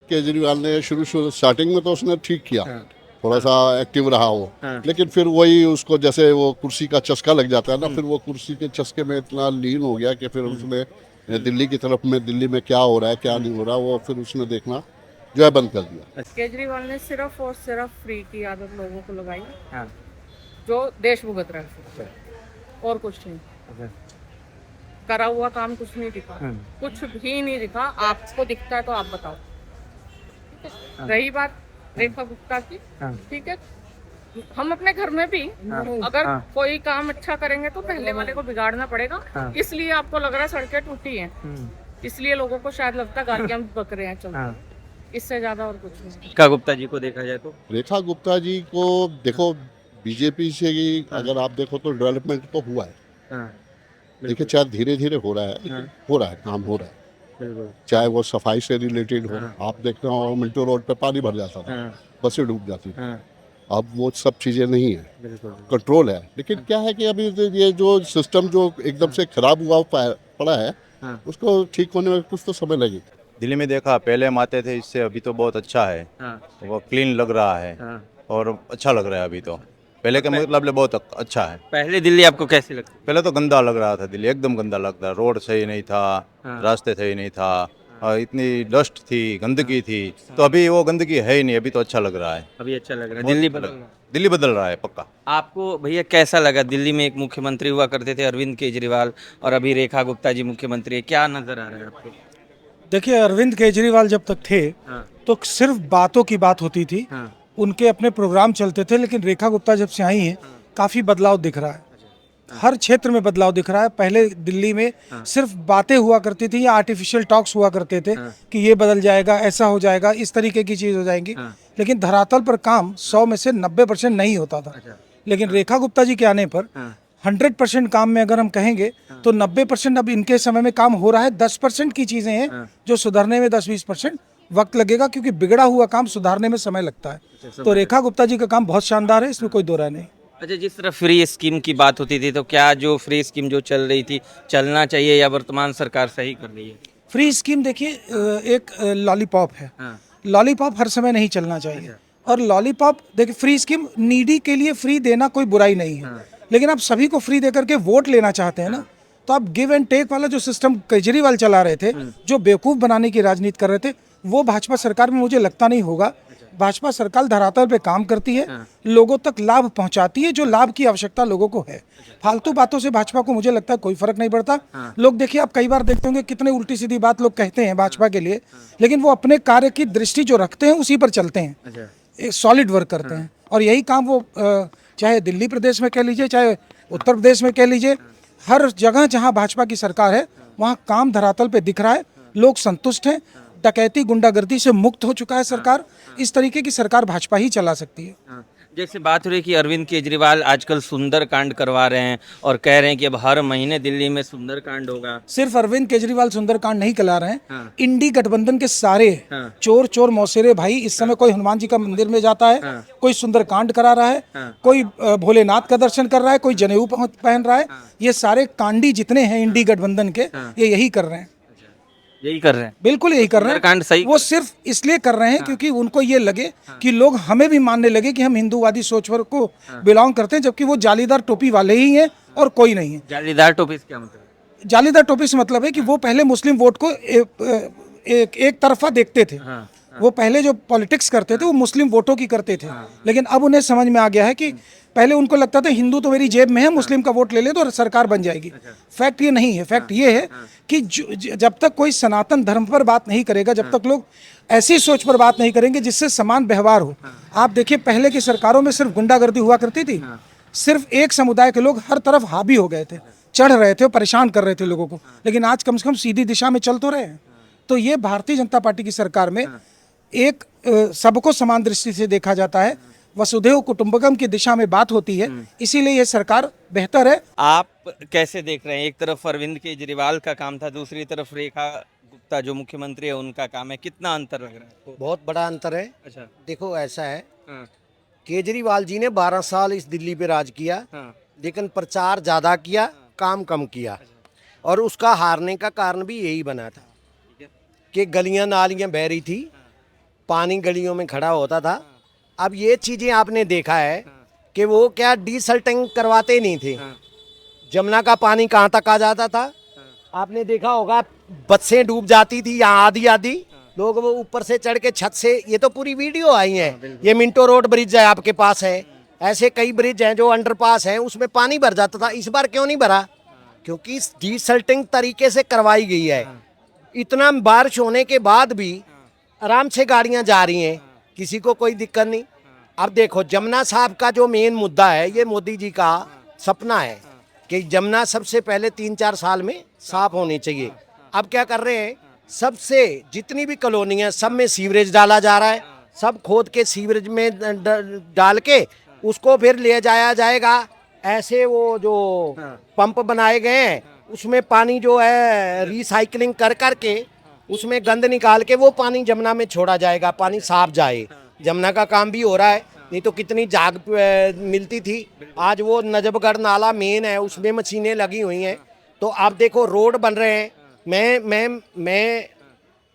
केजरीवाल ने शुरू शुरू स्टार्टिंग में तो उसने ठीक किया, हाँ। थोड़ा सा एक्टिव रहा वो, हाँ। लेकिन फिर वही उसको जैसे वो कुर्सी का चस्का लग जाता है ना, हम्म। फिर वो कुर्सी के चस्के में इतना लीन हो गया कि फिर उसने दिल्ली की तरफ में, दिल्ली में क्या हो रहा है क्या नहीं हो रहा, वो फिर उसने देखना जो है बंद कर दिया। केजरीवाल ने सिर्फ और सिर्फ फ्री की आदत लोगों को लगाई, हाँ। जो देश भुगत रहा है, और कुछ नहीं। अच्छा। करा हुआ काम कुछ नहीं दिखा, हाँ। कुछ भी नहीं दिखा। आपको दिखता है तो आप बताओ। हाँ। रही बात रेखा गुप्ता की, हाँ। ठीक है, हम अपने घर में भी हाँ। अगर हाँ। कोई काम अच्छा करेंगे तो पहले वाले को बिगाड़ना पड़ेगा। हाँ। इसलिए आपको लग रहा है सड़कें टूटी हैं, इसलिए लोगों को शायद लगता है गाड़ियां बक रहे हैं चलते। हाँ। इससे ज्यादा और कुछ नहीं। रेखा गुप्ता जी को देखा जाए तो रेखा गुप्ता जी को देखो, बीजेपी से ही अगर आप देखो तो डेवलपमेंट तो हुआ है, हाँ, देखिए चाहे धीरे धीरे हो रहा है, लेकिन हो रहा है, काम हो रहा है। बिल्कुल। चाहे वो सफाई से रिलेटेड हो, हाँ। आप देखते हो मिंटो रोड पे पानी भर जाता था, हाँ। बसें डूब जाती थी, हाँ। अब वो सब चीज़ें नहीं है, बिल्कुल। कंट्रोल है। लेकिन क्या है कि अभी ये जो सिस्टम जो एकदम से खराब हुआ पड़ा है, हाँ। उसको ठीक होने में कुछ तो समय लगेगा। दिल्ली में देखा, पहले हम आते थे, इससे अभी तो बहुत अच्छा है, हाँ। वो क्लीन लग रहा है हाँ। और अच्छा लग रहा है अभी तो। पहले के मुकाबले बहुत अच्छा है। पहले दिल्ली आपको कैसी लगती? पहले तो गंदा लग रहा था दिल्ली, एकदम गंदा लगता, रोड सही नहीं था, हाँ। रास्ते सही नहीं था, और इतनी डस्ट थी, गंदगी थी। तो अभी वो गंदगी है ही नहीं, अभी तो अच्छा लग रहा है। अभी अच्छा लग रहा है, बहुत दिल्ली अच्छा बदल लग- रहा है। दिल्ली बदल रहा है पक्का। आपको भैया कैसा लगा? दिल्ली में एक मुख्यमंत्री हुआ करते थे अरविंद केजरीवाल, और अभी रेखा गुप्ता जी मुख्यमंत्री है, क्या नजर आ रहा है आपको? देखिए, अरविंद केजरीवाल जब तक थे हाँ। तो सिर्फ बातों की बात होती थी, हाँ। उनके अपने प्रोग्राम चलते थे। लेकिन रेखा गुप्ता जब से आई हैं, काफी बदलाव दिख रहा है, हर क्षेत्र में बदलाव दिख रहा है। पहले दिल्ली में सिर्फ बातें हुआ करती थी या आर्टिफिशियल टॉक्स हुआ करते थे कि ये बदल जाएगा, ऐसा हो जाएगा, इस तरीके की चीज हो जाएंगी, लेकिन धरातल पर काम 100 में से 90% नहीं होता था। लेकिन रेखा गुप्ता जी के आने पर 100% काम में अगर हम कहेंगे तो 90% अब इनके समय में काम हो रहा है। 10% की चीजें हैं जो सुधरने में 10-20% वक्त लगेगा, क्योंकि बिगड़ा हुआ काम सुधारने में समय लगता है। तो रेखा गुप्ता जी का काम बहुत शानदार है, इसमें कोई दो राय नहीं। अच्छा, जिस तरह फ्री स्कीम की बात होती थी, तो क्या जो फ्री स्कीम जो चल रही थी चलना चाहिए, या वर्तमान सरकार सही कर रही है? फ्री स्कीम देखिए, एक लॉलीपॉप है। हाँ। लॉलीपॉप हर समय नहीं चलना चाहिए। और लॉलीपॉप देखिए, फ्री स्कीम नीडी के लिए फ्री देना कोई बुराई नहीं है, लेकिन आप सभी को फ्री देकर के वोट लेना चाहते हैं ना, तो आप गिव एंड टेक वाला जो सिस्टम केजरीवाल चला रहे थे, जो बेवकूफ बनाने की राजनीति कर रहे थे, वो भाजपा सरकार में मुझे लगता नहीं होगा। भाजपा सरकार धरातल पे काम करती है, लोगों तक लाभ पहुंचाती है, जो लाभ की आवश्यकता लोगों को है। फालतू बातों से भाजपा को मुझे लगता है कोई फर्क नहीं पड़ता। लोग देखिए, आप कई बार देखते होंगे कितने उल्टी सीधी बात लोग कहते हैं भाजपा के लिए, लेकिन वो अपने कार्य की दृष्टि जो रखते हैं उसी पर चलते हैं, एक सॉलिड वर्क करते हैं। और यही काम वो चाहे दिल्ली प्रदेश में कह लीजिए, चाहे उत्तर प्रदेश में कह लीजिए, हर जगह जहां भाजपा की सरकार है वहां काम धरातल पे दिख रहा है, लोग संतुष्ट हैं। डकैती गुंडागर्दी से मुक्त हो चुका है सरकार। इस तरीके की सरकार भाजपा ही चला सकती है। जैसे बात हो रही है कि अरविंद केजरीवाल आजकल सुंदर कांड करवा रहे हैं, और कह रहे हैं कि अब हर महीने दिल्ली में सुंदर कांड होगा। सिर्फ अरविंद केजरीवाल सुंदरकांड नहीं करा रहे हैं, हाँ। इंडी गठबंधन के सारे चोर चोर मौसेरे भाई इस समय कोई हनुमान जी का मंदिर में जाता है, कोई सुंदरकांड करा रहा है, कोई भोलेनाथ का दर्शन कर रहा है, कोई जनेऊ पहन रहा है। ये सारे कांडी जितने हैं इंडी गठबंधन के, ये यही कर रहे हैं, यही कर रहे हैं। बिल्कुल यही कर रहे सुंदरकांड सही हैं। वो सिर्फ इसलिए कर रहे हैं क्योंकि उनको ये लगे कि लोग हमें भी मानने लगे कि हम हिंदूवादी सोच पर को बिलोंग करते हैं, जबकि वो जालीदार टोपी वाले ही हैं और कोई नहीं है। जालीदार टोपी से क्या मतलब? जालीदार टोपी से मतलब है कि वो पहले मुस्लिम वोट को एक तरफा देखते थे। वो पहले जो पॉलिटिक्स करते थे वो मुस्लिम वोटों की करते थे, लेकिन अब उन्हें समझ में आ गया है कि पहले उनको लगता था हिंदू तो मेरी जेब में है, मुस्लिम का वोट ले ले तो सरकार बन जाएगी। फैक्ट ये नहीं है। फैक्ट ये है कि जब तक कोई सनातन धर्म पर बात नहीं करेगा, जब तक लोग ऐसी सोच पर बात नहीं करेंगे जिससे समान व्यवहार हो। आप देखिए, पहले की सरकारों में सिर्फ गुंडागर्दी हुआ करती थी, सिर्फ एक समुदाय के लोग हर तरफ हावी हो गए थे, चढ़ रहे थे, परेशान कर रहे थे लोगों को। लेकिन आज कम से कम सीधी दिशा में चल तो रहे हैं। तो ये भारतीय जनता पार्टी की सरकार में एक सबको समान दृष्टि से देखा जाता है, वसुधैव कुटुंबकम की दिशा में बात होती है, इसीलिए ये सरकार बेहतर है। आप कैसे देख रहे हैं? एक तरफ अरविंद केजरीवाल का काम था, दूसरी तरफ रेखा गुप्ता जो मुख्यमंत्री है उनका काम है, कितना अंतर लग रहा है आपको? बहुत बड़ा अंतर है। अच्छा। देखो, ऐसा है, हाँ। केजरीवाल जी ने 12 साल इस दिल्ली पे राज किया, हाँ। लेकिन प्रचार ज्यादा किया, काम कम किया, और उसका हारने का कारण भी यही बना था कि गलियां नालियां बह रही थी, पानी गलियों में खड़ा होता था। अब ये चीजें आपने देखा है कि वो क्या डीसल्टिंग करवाते नहीं थे। जमुना का पानी कहाँ तक आ जाता था, आपने देखा होगा, बसें डूब जाती थी यहाँ आधी आधी, लोग वो ऊपर से चढ़ के छत से, ये तो पूरी वीडियो आई है। ये मिंटो रोड ब्रिज है आपके पास है, ऐसे कई ब्रिज हैं जो अंडरपास हैं, उसमें पानी भर जाता था। इस बार क्यों नहीं भरा? क्योंकि डीसल्टिंग तरीके से करवाई गई है। इतना बारिश होने के बाद भी आराम से गाड़ियां जा रही हैं, किसी को कोई दिक्कत नहीं। अब देखो जमुना साहब का जो मेन मुद्दा है, ये मोदी जी का सपना है कि जमुना सबसे पहले 3-4 साल में साफ होनी चाहिए। अब क्या कर रहे हैं, सबसे जितनी भी कॉलोनी है सब में सीवरेज डाला जा रहा है, सब खोद के सीवरेज में डाल के उसको फिर ले जाया जाएगा। ऐसे वो जो पंप बनाए गए हैं उसमें पानी जो है रिसाइकलिंग कर करके उसमें गंद निकाल के वो पानी जमुना में छोड़ा जाएगा, पानी साफ जाए। जमुना का काम भी हो रहा है, नहीं तो कितनी जाग मिलती थी। आज वो नजफगढ़ नाला मेन है, उसमें मशीनें लगी हुई हैं। तो आप देखो रोड बन रहे हैं। मैं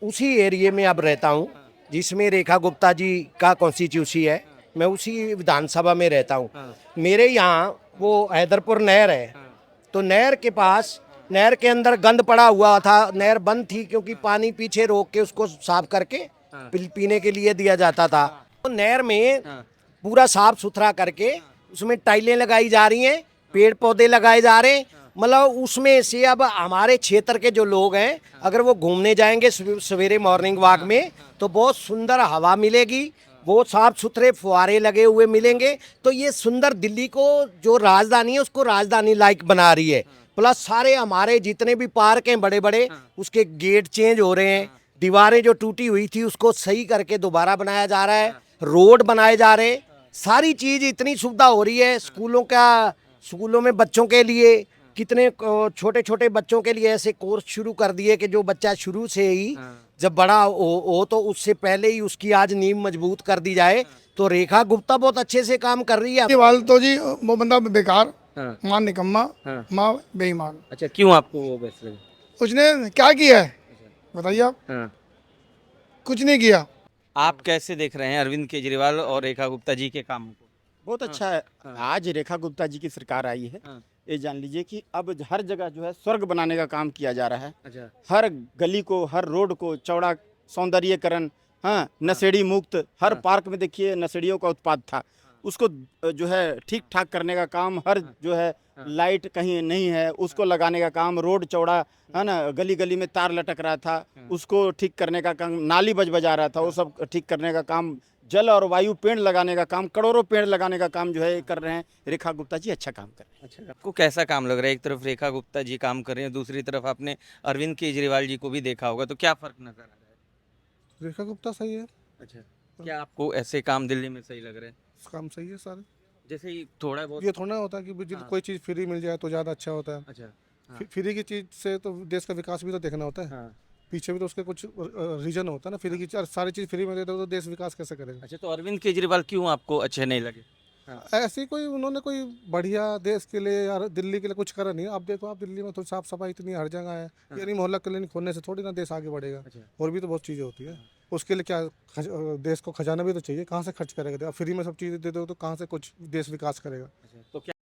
उसी एरिया में अब रहता हूँ जिसमें रेखा गुप्ता जी का कॉन्स्टिट्यूंसी है, मैं उसी विधानसभा में रहता हूँ। मेरे यहाँ वो हैदरपुर नहर है, तो नहर के पास, नहर के अंदर गंद पड़ा हुआ था, नहर बंद थी क्योंकि पानी पीछे रोक के उसको साफ करके पीने के लिए दिया जाता था। तो नहर में पूरा साफ सुथरा करके उसमें टाइलें लगाई जा रही हैं, पेड़ पौधे लगाए जा रहे हैं। मतलब उसमें से अब हमारे क्षेत्र के जो लोग हैं अगर वो घूमने जाएंगे सवेरे मॉर्निंग वॉक में तो बहुत सुंदर हवा मिलेगी, बहुत साफ सुथरे फुहारे लगे हुए मिलेंगे। तो ये सुंदर दिल्ली को जो राजधानी है उसको राजधानी लाइक बना रही है। प्लस सारे हमारे जितने भी पार्क हैं बड़े बड़े, उसके गेट चेंज हो रहे हैं, दीवारें जो टूटी हुई थी उसको सही करके दोबारा बनाया जा रहा है, रोड बनाए जा रहे हैं, सारी चीज इतनी सुविधा हो रही है। स्कूलों में बच्चों के लिए कितने छोटे छोटे बच्चों के लिए ऐसे कोर्स शुरू कर दिए कि जो बच्चा शुरू से ही जब बड़ा हो तो उससे पहले ही उसकी आज नींव मजबूत कर दी जाए। तो रेखा गुप्ता बहुत अच्छे से काम कर रही है। केजरीवाल तो जी वो बंदा बेकार, मां निकम्मा, मां बेईमान। अच्छा, क्यों आपको वो बेस्ट लगे? उसने क्या किया है बताइए आप? कुछ नहीं किया। आप कैसे देख रहे हैं अरविंद केजरीवाल और रेखा गुप्ता जी के काम को? बहुत अच्छा है। आज रेखा गुप्ता जी की सरकार आई है, ये जान लीजिए कि अब हर जगह जो है स्वर्ग बनाने का काम किया जा रहा है। अच्छा, हर गली को, हर रोड को चौड़ा, सौंदर्यीकरण, हाँ, नशेड़ी मुक्त। हर पार्क में देखिए नशेड़ियों का उत्पाद था, उसको जो है ठीक ठाक करने का काम, हर जो है लाइट कहीं नहीं है उसको लगाने का काम, रोड चौड़ा है ना, गली गली में तार लटक रहा था उसको ठीक करने का काम, नाली बजा रहा था वो सब ठीक करने का काम, जल और वायु पेड़ लगाने का काम, करोड़ों पेड़ लगाने का काम जो है कर रहे हैं। रेखा गुप्ता जी अच्छा काम कर रहे हैं। अच्छा, आपको कैसा काम लग रहा है? एक तरफ रेखा गुप्ता जी काम कर रहे हैं, दूसरी तरफ आपने अरविंद केजरीवाल जी को भी देखा होगा, तो क्या फर्क नजर आ रहा है? रेखा गुप्ता सही है, अच्छा, क्या आपको ऐसे काम दिल्ली में सही लग रहे हैं? काम सही है सारे। जैसे ही थोड़ा बहुत ये थोड़ा होता है कि कोई चीज़ फ्री मिल जाए तो ज़्यादा अच्छा होता है। अच्छा, फ्री की चीज़ से तो देश का विकास भी तो देखना होता है। पीछे भी तो उसके कुछ रीजन होता है ना। फ्री की सारी चीज़ फ्री में दे दो तो देश विकास कैसे करेगा? अच्छा, तो अरविंद केजरीवाल क्यों आपको अच्छे नहीं लगे? ऐसी कोई उन्होंने कोई बढ़िया देश के लिए या दिल्ली के लिए कुछ करा नहीं। अब देखो आप दिल्ली में तो साफ सफाई इतनी हर जगह है, यानी मोहल्ला क्लिनिक खोलने से थोड़ी ना देश आगे बढ़ेगा। और भी तो बहुत चीज़ें होती है, उसके लिए क्या देश को खजाना भी तो चाहिए, कहाँ से खर्च करेगा? फ्री में सब चीज़ें दे दो तो कहाँ से कुछ देश विकास करेगा? तो क्या